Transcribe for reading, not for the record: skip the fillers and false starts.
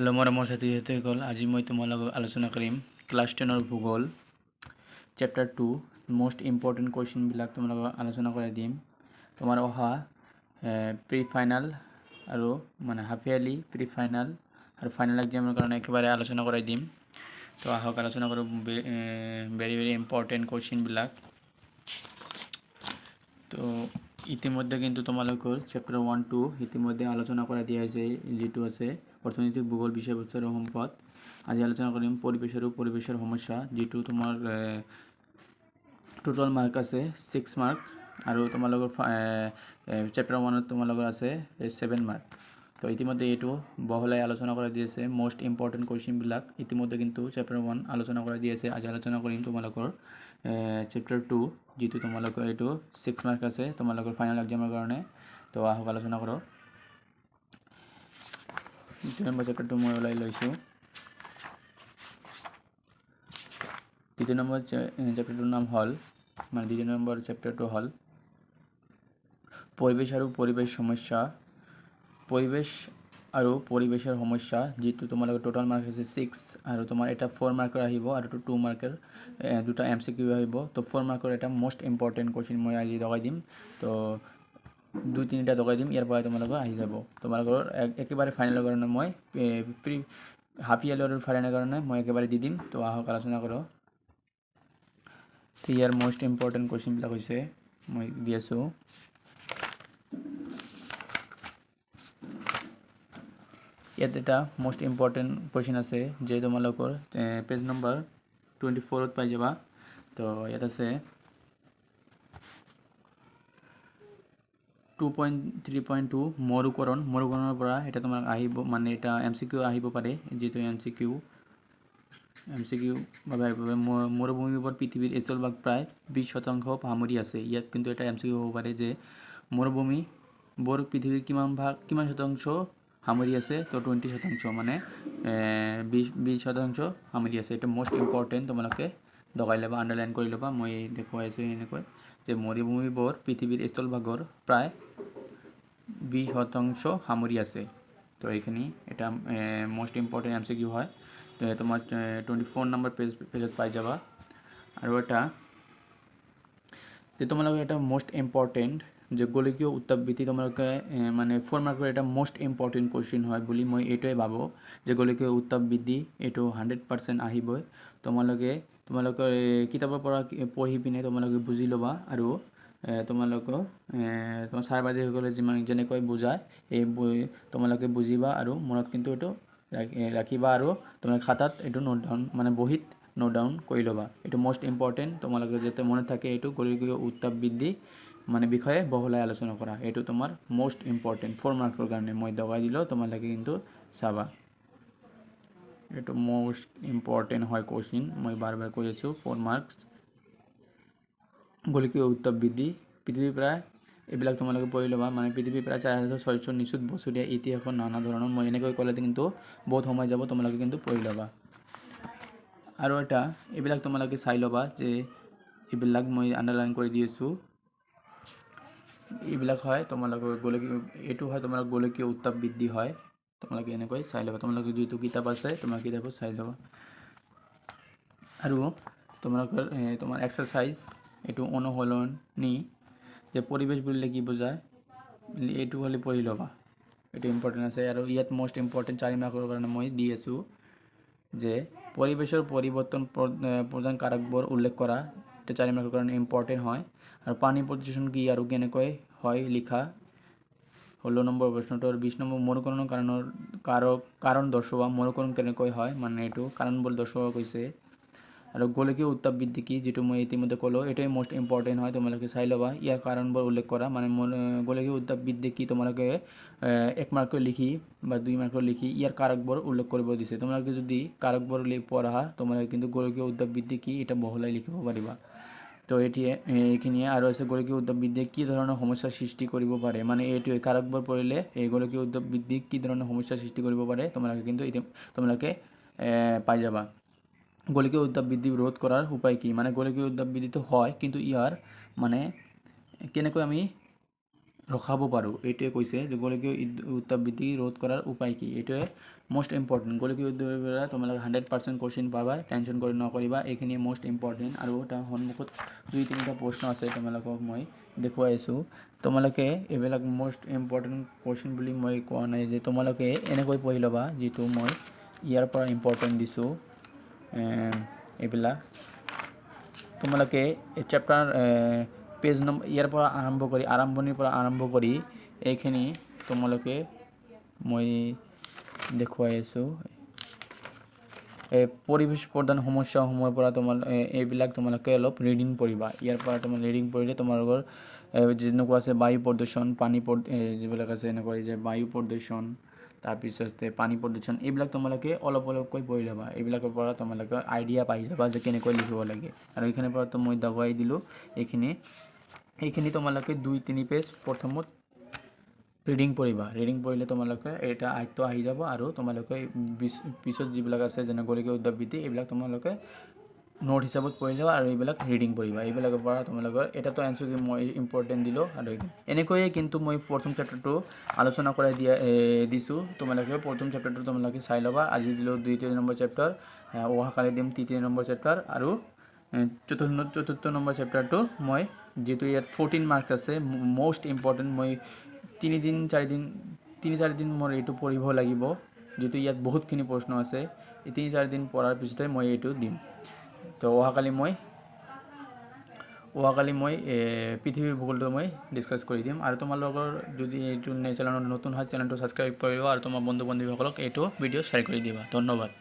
Hello' মোৰ ছাত্ৰী ছাত্ৰীসকল, আজি মই তোমাৰ লগত আলোচনা কৰিম ক্লাছ 10ৰ ভূগোল চেপ্টাৰ 2 মষ্ট ইম্পৰ্টেণ্ট কুৱেশ্যনবিলাক তোমালোকক আলোচনা কৰাই দিম। তোমাৰ অহা প্ৰি ফাইনেল আৰু মানে হাফ ইয়াৰলি প্ৰি ফাইনেল আৰু ফাইনেল এক্সামৰ কাৰণে একেবাৰে আলোচনা কৰাই দিম। তো আহক আলোচনা কৰোঁ ভেৰি ভেৰি ইম্পৰ্টেণ্ট কুৱেশ্যনবিলাক। তো ইতিমধ্যে কিন্তু তোমালোকৰ চেপ্টাৰ 1-2 ইতিমধ্যে আলোচনা কৰাই দিয়া হৈছে, যিটো আছে অৰ্থনৈতিক ভূগোল বিষয়বস্তু আৰু সম্পদ। আজি আলোচনা কৰিম পৰিৱেশ আৰু পৰিৱেশৰ সমস্যা, যিটো তোমাৰ টোটাল মাৰ্ক আছে 6 মাৰ্ক আৰু তোমালোকৰ চেপ্টাৰ 1ত তোমালোকৰ আছে 7 মাৰ্ক। তো ইতিমধ্যে এইটো বহলাই আলোচনা কৰাই দি আছে মষ্ট ইম্পৰ্টেণ্ট কুৱেশ্যনবিলাক। ইতিমধ্যে কিন্তু চেপ্টাৰ 1 আলোচনা কৰাই দি আছে। আজি আলোচনা কৰিম তোমালোকৰ চেপ্টাৰ 2, যিটো তোমালোকৰ এইটো 6 মাৰ্ক আছে তোমালোকৰ ফাইনেল এক্সামৰ কাৰণে। তো আহক আলোচনা কৰোঁ। 2 নম্বৰ চেপ্টাৰটো মই ওলাই লৈছোঁ। 2 নম্বৰ চেপ্টাৰটোৰ নাম হ'ল মানে 2 নম্বৰ চেপ্টাৰটো হ'ল পৰিৱেশ আৰু পৰিৱেশ সমস্যা। পৰিৱেশ আৰু পৰিৱেশৰ সমস্যা, যিটো তোমালোকৰ টোটাল মাৰ্ক আছে 6 আৰু তোমাৰ এটা 4 মাৰ্কৰ আহিব আৰু 2 মাৰ্কৰ দুটা MCQ আহিব। তো 4 মাৰ্কৰ এটা মষ্ট ইম্পৰ্টেণ্ট কুৱেশ্যন মই আজি লগাই দিম। তো 2-3টা লগাই দিম, ইয়াৰ পৰা তোমালোকৰ আহি যাব। তোমালোকৰ একেবাৰে ফাইনেলৰ কাৰণে মই প্ৰি হাফ ইয়াৰলি আৰু ফাইনেলৰ কাৰণে মই একেবাৰে দি দিম। তো আহক আলোচনা কৰোঁ। ইয়াৰ মষ্ট ইম্পৰ্টেণ্ট কুৱেশ্যনবিলাক হৈছে মই দি আছোঁ। ইয়াত এটা মষ্ট ইম্পৰ্টেণ্ট কুৱেশ্যন আছে, যে তোমালোকৰ পেজ নম্বৰ 24ত পাই যাবা। তো ইয়াত আছে 2.3.2 মৰুকৰণৰ পৰা এটা তোমাক আহিব, মানে এটা MCQ আহিব পাৰে, যিটো MCQ বাবে মৰুভূমিৰ ওপৰত পৃথিৱীৰ স্থলভাগ প্ৰায় 20% সামৰি আছে। ইয়াত কিন্তু এটা MCQ হ'ব পাৰে যে মৰুভূমিবোৰ পৃথিৱীৰ কিমান শতাংশ সামৰি আছে। তো 20%, মানে 20% সামৰি আছে। এটা মষ্ট ইম্পৰ্টেণ্ট, তোমালোকে লগাই ল'বা, আণ্ডাৰলাইন কৰি ল'বা। মই দেখুৱাই আছোঁ এনেকৈ যে মৰুভূমিবোৰ পৃথিৱীৰ স্থলভাগৰ প্ৰায় 20% সামৰি আছে। তো এইখিনি এটা মষ্ট ইম্পৰ্টেণ্ট MCQ হয়। তো তোমাৰ 24 নম্বৰ পেজত পাই যাবা। আৰু এটা যে তোমালোকৰ এটা মষ্ট ইম্পৰ্টেণ্ট যে গোলকীয় উত্তাপ বৃদ্ধি, তোমালোকে মানে 4 মাৰ্কৰ এটা মষ্ট ইম্পৰ্টেণ্ট কুৱেশ্যন হয় বুলি মই এইটোৱে ভাবোঁ, যে গোলকীয় উত্তাপ বৃদ্ধি এইটো 100% আহিবই। তোমালোকৰ কিতাপৰ পৰা পঢ়ি পিনে তোমালোকে বুজি ল'বা, আৰু তোমালোকৰ তোমাৰ ছাৰ বাইদেউসকলে যেনেকৈ বুজায় তোমালোকে বুজিবা আৰু মনত কিন্তু এইটো ৰাখিবা, আৰু তোমালোকে খাতাত এইটো নোট ডাউন, মানে বহীত নোট ডাউন কৰি ল'বা। এইটো মষ্ট ইম্পৰ্টেণ্ট, তোমালোকে যাতে মনত থাকে। এইটো গোলকীয় উত্তাপ বৃদ্ধি মানে বিষয়ে বহলাই আলোচনা কৰা, এইটো তোমাৰ মষ্ট ইম্পৰ্টেণ্ট 4 মাৰ্কৰ কাৰণে মই লগাই দিলোঁ, তোমালোকে কিন্তু চাবা। এইটো মষ্ট ইম্পৰ্টেণ্ট হয় কুৱেশ্যন, মই বাৰ বাৰ কৈ আছোঁ। 4 মাৰ্কছ গোলকীয় উত্তাপ বৃদ্ধি, পৃথিৱীৰ প্ৰায় এইবিলাক তোমালোকে পঢ়ি ল'বা। মানে পৃথিৱীৰ প্ৰায় 4600 নিযুত বছৰীয়া ইতিহাসৰ নানা ধৰণৰ, মই এনেকৈ ক'লে কিন্তু বহুত সময় যাব, তোমালোকে কিন্তু পঢ়ি ল'বা। আৰু এটা এইবিলাক তোমালোকে চাই ল'বা, যে এইবিলাক মই আণ্ডাৰলাইন কৰি দি আছোঁ। এইবিলাক হয় তোমালোকৰ এইটো হয় তোমালোকৰ গোলকীয় উত্তাপ বৃদ্ধি হয়। তোমালোকে এনেকৈ চাই ল'বা, তোমালোকৰ যিটো কিতাপ আছে তোমাৰ কিতাপত চাই ল'বা। আৰু তোমালোকৰ তোমাৰ এক্সাৰচাইজ এইটো অনুশীলনী, যে পৰিৱেশ বুলিলে কি বুজায়, এইটো হ'লে পঢ়ি ল'বা, এইটো ইম্পৰ্টেণ্ট আছে। আৰু ইয়াত মষ্ট ইম্পৰ্টেণ্ট 4 মাৰ্কৰ কাৰণে মই দি আছোঁ, যে পৰিৱেশৰ পৰিৱৰ্তন প্ৰধান কাৰকবোৰ উল্লেখ কৰা, এটা 4 মাৰ্কৰ কাৰণে ইম্পৰ্টেণ্ট হয়। আৰু পানী প্ৰদূষণ কি আৰু কেনেকৈ হয় লিখা 16 নম্বৰ প্ৰশ্নটো। আৰু 20 নম্বৰ মৰুকৰণৰ কাৰণ দৰ্শোৱা, মৰুকৰণ কেনেকৈ হয়, মানে এইটো কাৰণবোৰ দৰ্শোৱা কৈছে। আৰু গোলকীয় উত্তাপ বৃদ্ধি কি, যিটো মই ইতিমধ্যে ক'লোঁ, এইটোৱে মষ্ট ইম্পৰ্টেণ্ট হয়, তোমালোকে চাই ল'বা। ইয়াৰ কাৰণবোৰ উল্লেখ কৰা, মানে গোলকীয় উত্তাপ বৃদ্ধি কি, তোমালোকে 1 মাৰ্কৰ লিখি বা 2 মাৰ্কৰ লিখি ইয়াৰ কাৰকবোৰ উল্লেখ কৰিব দিছে। তোমালোকে যদি কাৰকবোৰ পঢ়া, তোমালোকে কিন্তু গোলকীয় উত্তাপ বৃদ্ধি কি এটা বহলাই লিখিব পাৰিবা। তো এইখিনিয়ে। আৰু আছে গোলকীয় উত্তাপ বৃদ্ধি কি ধৰণৰ সমস্যাৰ সৃষ্টি কৰিব পাৰে, মানে এইটোৱে কাৰকবোৰ পঢ়িলে এই গোলকীয় উত্তাপ বৃদ্ধি কি ধৰণৰ সমস্যাৰ সৃষ্টি কৰিব পাৰে তোমালোকে কিন্তু তোমালোকে পাই যাবা। গোলকীয় উত্তাপ বৃদ্ধি ৰোধ কৰাৰ উপায় কি, মানে গোলকীয় উত্তাপ বৃদ্ধিটো হয়, কিন্তু ইয়াৰ মানে কেনেকৈ আমি ৰখাব পাৰোঁ এইটোৱে কৈছে যে গোলকীয় উত্তাপ বৃদ্ধি ৰোধ কৰাৰ উপায় কি এইটোৱে মোষ্ট ইম্পৰ্টেণ্ট গোলকীয় উদ্যোগৰ পৰা তোমালোকে 100% কুৱেশ্যন পাবা টেনশ্যন কৰি নকৰিবা এইখিনি মোষ্ট ইম্পৰ্টেণ্ট আৰু তাৰ সন্মুখত 2-3টা প্ৰশ্ন আছে তোমালোকক মই দেখুৱাই আছোঁ তোমালোকে এইবিলাক মোষ্ট ইম্পৰ্টেণ্ট কুৱেশ্যন বুলি মই কোৱা নাই যে তোমালোকে এনেকৈ পঢ়ি ল'বা যিটো মই ইয়াৰ পৰা ইম্পৰ্টেণ্ট দিছোঁ এইবিলাক তোমালোকে এই চেপ্টাৰ পেজ নম্বৰ ইয়াৰ পৰা আৰম্ভণিৰ পৰা আৰম্ভ কৰি এইখিনি তোমালোকে মই দেখুৱাই আছোঁ পৰিবেশ প্ৰধান সমস্যাসমূহৰ পৰা এইবিলাক তোমালোকে অলপ ৰিডিং পঢ়িবা ইয়াৰ পৰা তোমালোকে ৰিডিং পঢ়িলে তোমালোকৰ যেনেকুৱা আছে বায়ু প্ৰদূষণ পানী যিবিলাক আছে এনেকুৱা যে বায়ু প্ৰদূষণ তাৰপিছতে পানী প্ৰদূষণ এইবিলাক তোমালোকে অলপকৈ পঢ়ি ল'বা এইবিলাকৰ পৰা তোমালোকে আইডিয়া পাই যাবা যে কেনেকৈ লিখিব লাগে আৰু এইখিনিৰ পৰা মই দেখুৱাই দিলোঁ এইখিনি তোমালোকে 2-3 পেজ প্ৰথমত ৰিডিং পঢ়িলে তোমালোকে এটা আয়ত্ত আহি যাব আৰু তোমালোকে পিছত যিবিলাক আছে যেনে গোলকীয় উত্তাপ বৃদ্ধি এইবিলাক তোমালোকে নোট হিচাপত পঢ়ি যাবা আৰু এইবিলাক ৰিডিং পঢ়িবা এইবিলাকৰ পৰা তোমালোকৰ এটাতো এনচাৰ মই ইম্পৰ্টেণ্ট দিলোঁ আৰু এনেকৈয়ে কিন্তু মই প্ৰথম চেপ্টাৰটো আলোচনা কৰাই দিছোঁ তোমালোকে প্ৰথম চেপ্টাৰটো তোমালোকে চাই ল'বা আজি দিলোঁ 2 নম্বৰ চেপ্টাৰ অহাকালি দিম 3 নম্বৰ চেপ্টাৰ আৰু চতুৰ্থ নম্বৰ চেপ্টাৰটো মই যেহেতু ইয়াত 14 মাৰ্কছ আছে মোষ্ট ইম্পৰ্টেণ্ট মই 3-4 দিন মোৰ এইটো পঢ়িব লাগিব যেহেতু ইয়াত বহুতখিনি প্ৰশ্ন আছে এই 3-4 দিন পঢ়াৰ পিছতে মই এইটো দিম তো অহাকালি মই পৃথিৱীৰ ভূগোলটো মই ডিছকাছ কৰি দিম আৰু তোমালোকৰ যদি এইটো চেনেলত নতুন হয় চেনেলটো ছাবস্ক্ৰাইব কৰিবা আৰু তোমাৰ বন্ধু বান্ধৱীসকলক এইটো ভিডিঅ' শ্বেয়াৰ কৰি দিবা ধন্যবাদ